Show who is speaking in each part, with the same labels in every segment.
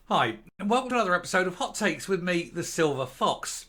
Speaker 1: Hi, and welcome to another episode of Hot Takes with me, the Silver Fox.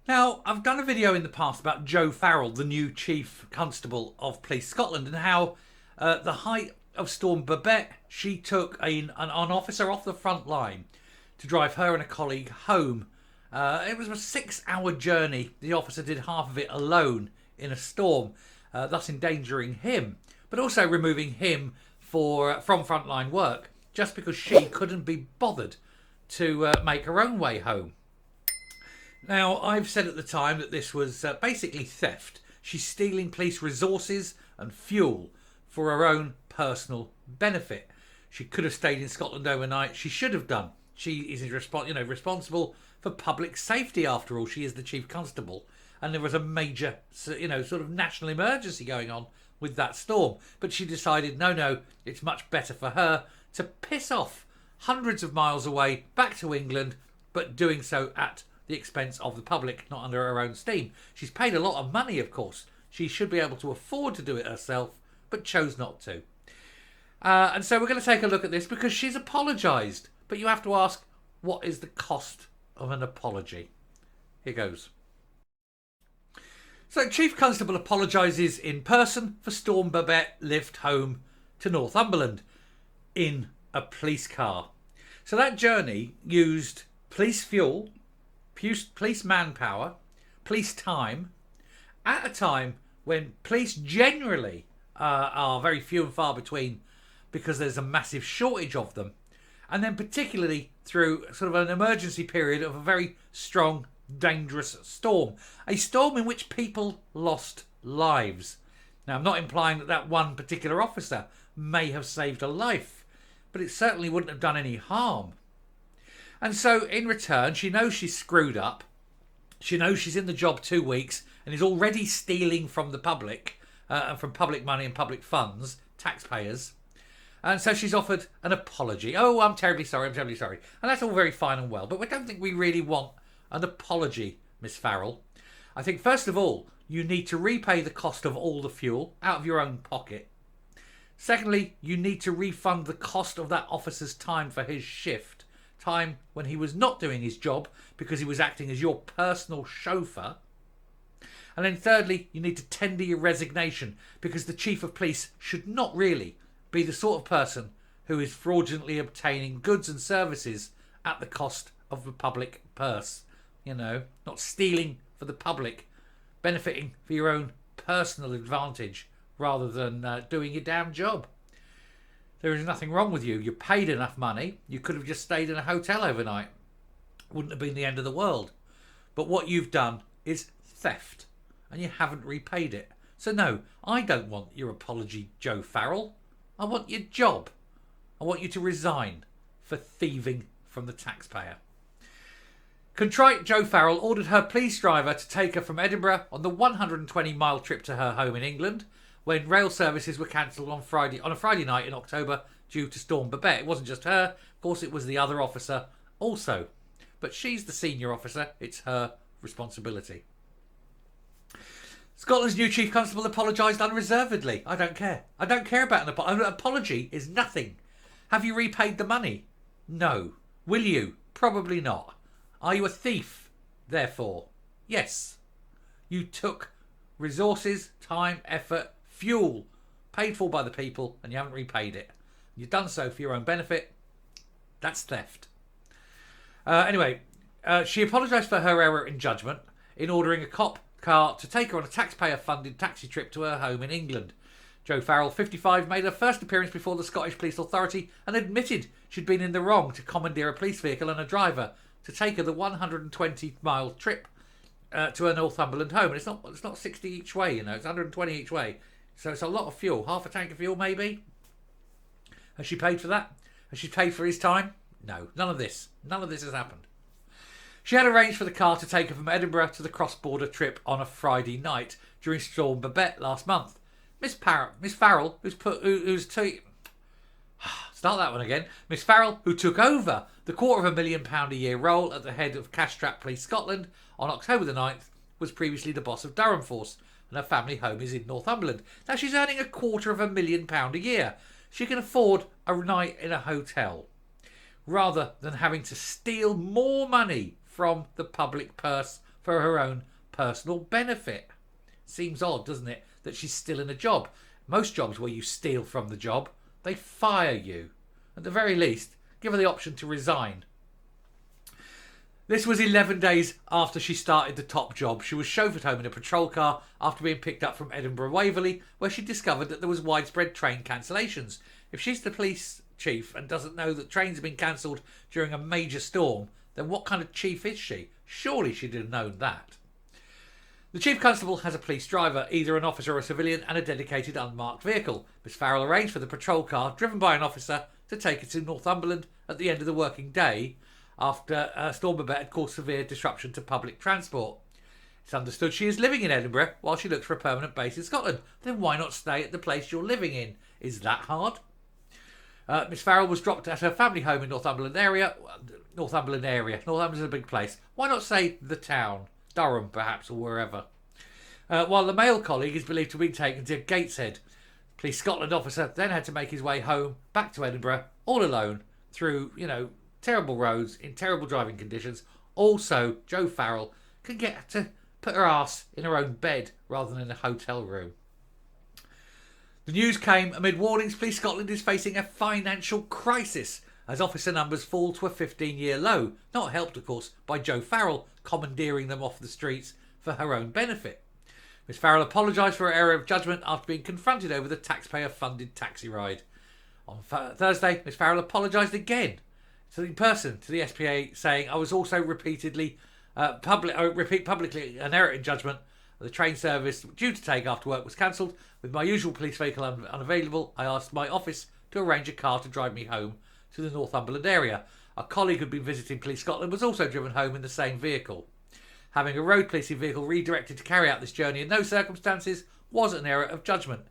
Speaker 1: Now, I've done a video in the past about Joe Farrell, the new Chief Constable of Police Scotland, and how the height of Storm Babette, she took an officer off the front line to drive her and a colleague home. It was a 6-hour journey. The officer did half of it alone in a storm, thus endangering him, but also removing him from frontline work, just because she couldn't be bothered to make her own way home. Now, I've said at the time that this was basically theft. She's stealing police resources and fuel for her own personal benefit. She could have stayed in Scotland overnight. She should have done. She is responsible for public safety, after all. She is the Chief Constable. And there was a major, sort of national emergency going on with that storm. But she decided, no, it's much better for her to piss off hundreds of miles away back to England, but doing so at the expense of the public, not under her own steam. She's paid a lot of money, of course. She should be able to afford to do it herself, but chose not to. And so we're going to take a look at this because she's apologised. But you have to ask, what is the cost of an apology? Here goes. So Chief Constable apologises in person for Storm Babette lift home to Northumberland in a police car. So that journey used police fuel, police manpower, police time, at a time when police generally are very few and far between because there's a massive shortage of them, and then particularly through sort of an emergency period of a very strong, dangerous storm. A storm in which people lost lives. Now, I'm not implying that one particular officer may have saved a life, but it certainly wouldn't have done any harm. And so in return, she knows she's screwed up. She knows she's in the job 2 weeks and is already stealing from the public, and from public money and public funds, taxpayers. And so she's offered an apology. Oh, I'm terribly sorry. And that's all very fine and well, but we don't think we really want an apology, Miss Farrell. I think, first of all, you need to repay the cost of all the fuel out of your own pocket. Secondly, you need to refund the cost of that officer's time for his shift, time when he was not doing his job because he was acting as your personal chauffeur. And then thirdly, you need to tender your resignation because the Chief of Police should not really be the sort of person who is fraudulently obtaining goods and services at the cost of the public purse. Not stealing for the public, benefiting for your own personal advantage rather than doing your damn job. There is nothing wrong with you. You paid enough money. You could have just stayed in a hotel overnight. Wouldn't have been the end of the world. But what you've done is theft, and you haven't repaid it. So no, I don't want your apology, Joe Farrell. I want your job. I want you to resign for thieving from the taxpayer. Contrite Joe Farrell ordered her police driver to take her from Edinburgh on the 120-mile trip to her home in England when rail services were cancelled on a Friday night in October due to Storm Babette. It wasn't just her, of course it was the other officer also. But she's the senior officer, it's her responsibility. Scotland's new Chief Constable apologised unreservedly. I don't care. I don't care about an apology. An apology is nothing. Have you repaid the money? No. Will you? Probably not. Are you a thief, therefore? Yes. You took resources, time, effort, fuel, paid for by the people, and you haven't repaid it. You've done so for your own benefit. That's theft. Anyway, she apologised for her error in judgment in ordering a cop car to take her on a taxpayer-funded taxi trip to her home in England. Joe Farrell, 55, made her first appearance before the Scottish Police Authority and admitted she'd been in the wrong to commandeer a police vehicle and a driver to take her the 120-mile trip to her Northumberland home. And it's not 60 each way, it's 120 each way. So it's a lot of fuel. Half a tank of fuel, maybe? Has she paid for that? Has she paid for his time? No, none of this. None of this has happened. She had arranged for the car to take her from Edinburgh to the cross-border trip on a Friday night during Storm Babette last month. Miss Farrell, start that one again. Miss Farrell, who took over the £250,000 a year role at the head of Cash-Strapped Police Scotland on October the 9th, was previously the boss of Durham Force, and her family home is in Northumberland. Now she's earning £250,000 a year. She can afford a night in a hotel. rather than having to steal more money from the public purse for her own personal benefit. Seems odd, doesn't it, that she's still in a job. Most jobs where you steal from the job, they fire you. At the very least, give her the option to resign. This was 11 days after she started the top job. She was chauffeured home in a patrol car after being picked up from Edinburgh Waverley, where she discovered that there was widespread train cancellations. If she's the police chief and doesn't know that trains have been cancelled during a major storm, then what kind of chief is she? Surely she'd have known that. The Chief Constable has a police driver, either an officer or a civilian, and a dedicated unmarked vehicle. Miss Farrell arranged for the patrol car, driven by an officer, to take her to Northumberland at the end of the working day after Storm Babette had caused severe disruption to public transport. It's understood she is living in Edinburgh while she looks for a permanent base in Scotland. Then why not stay at the place you're living in? Is that hard? Miss Farrell was dropped at her family home in Northumberland area. Northumberland's a big place. Why not say the town? Durham, perhaps, or wherever. While the male colleague is believed to have been taken to Gateshead. Police Scotland officer then had to make his way home, back to Edinburgh, all alone, through, terrible roads, in terrible driving conditions. Also, Jo Farrell can get to put her ass in her own bed rather than in a hotel room. The news came amid warnings Police Scotland is facing a financial crisis as officer numbers fall to a 15-year low, not helped, of course, by Jo Farrell commandeering them off the streets for her own benefit. Miss Farrell apologised for her error of judgment after being confronted over the taxpayer-funded taxi ride. On Thursday, Miss Farrell apologised again in person to the SPA, saying, "I was also repeat publicly an error in judgment. The train service due to take after work was cancelled. With my usual police vehicle unavailable, I asked my office to arrange a car to drive me home to the Northumberland area. A colleague who'd been visiting Police Scotland was also driven home in the same vehicle. Having a road policing vehicle redirected to carry out this journey in no circumstances was an error of judgment."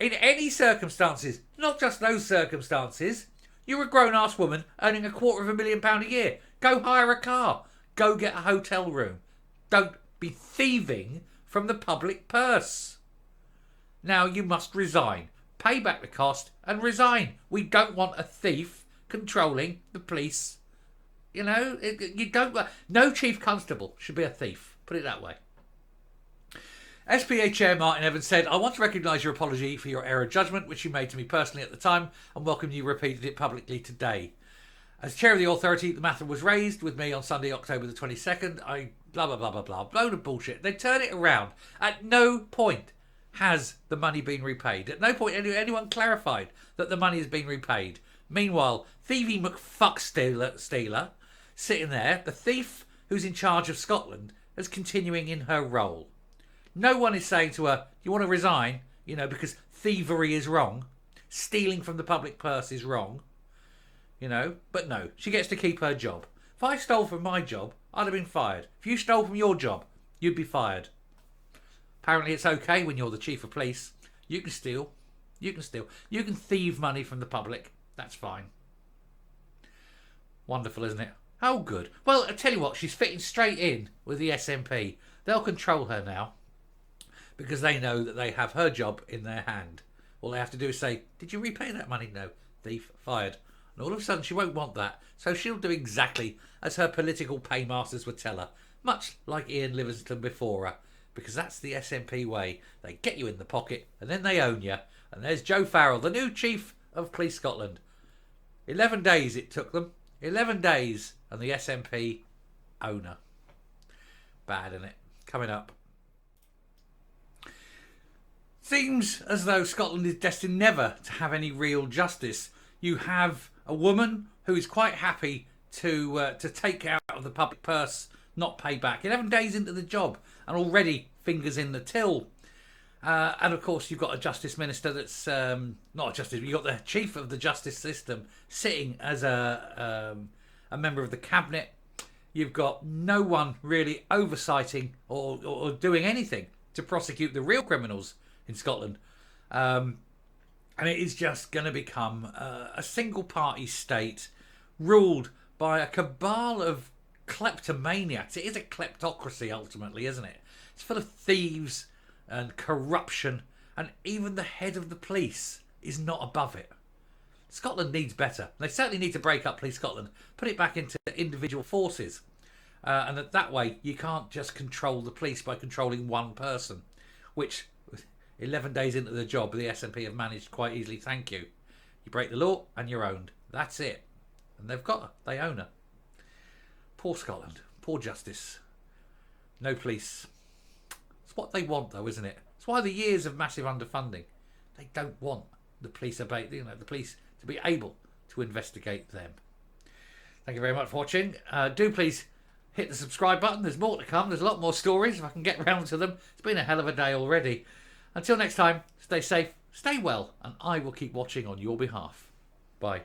Speaker 1: In any circumstances, not just those circumstances. You're a grown-ass woman earning £250,000 a year. Go hire a car. Go get a hotel room. Don't be thieving from the public purse. Now you must resign. Pay back the cost and resign. We don't want a thief controlling the police. You don't. No chief constable should be a thief. Put it that way. SPA Chair Martin Evans said, "I want to recognise your apology for your error of judgment, which you made to me personally at the time, and welcome you repeated it publicly today. As chair of the authority, the matter was raised with me on Sunday, October the 22nd. I blah, blah, blah, blah, blah. Load of bullshit. They turn it around. At no point has the money been repaid. At no point anyone clarified that the money has been repaid. Meanwhile, thievy McFuck stealer sitting there, the thief who's in charge of Scotland, is continuing in her role. No one is saying to her, you want to resign, because thievery is wrong. Stealing from the public purse is wrong. But no, she gets to keep her job. If I stole from my job, I'd have been fired. If you stole from your job, you'd be fired. Apparently it's okay when you're the chief of police. You can steal. You can thieve money from the public. That's fine. Wonderful, isn't it? Oh, good. Well, I tell you what, she's fitting straight in with the SNP. They'll control her now because they know that they have her job in their hand. All they have to do is say, did you repay that money? No. Thief, fired. And all of a sudden she won't want that. So she'll do exactly as her political paymasters would tell her. Much like Ian Livingstone before her. Because that's the SNP way. They get you in the pocket and then they own you. And there's Jo Farrell, the new Chief of Police Scotland. 11 days it took them. 11 days and the SNP owner. Bad, isn't it? Coming up. Seems as though Scotland is destined never to have any real justice. You have a woman who is quite happy to take out of the public purse, not pay back. 11 days into the job and already fingers in the till. And of course you've got a justice minister that's not a justice. You've got the chief of the justice system sitting as a member of the cabinet. You've got no one really oversighting or doing anything to prosecute the real criminals in Scotland. And it is just going to become a single party state ruled by a cabal of kleptomaniacs. It is a kleptocracy ultimately, isn't it? It's full of thieves and corruption, and even the head of the police is not above it. Scotland needs better. They certainly need to break up Police Scotland, put it back into individual forces. And that way you can't just control the police by controlling one person, which 11 days into the job the SNP have managed quite easily. Thank you. You break the law and you're owned. That's it. And they've got her. They own her. Poor Scotland. Poor justice. No police. It's what they want though, isn't it? It's why the years of massive underfunding. They don't want the police the police to be able to investigate them. Thank you very much for watching. Do please hit the subscribe button. There's more to come. There's a lot more stories if I can get around to them. It's been a hell of a day already. Until next time, stay safe, stay well, and I will keep watching on your behalf. Bye.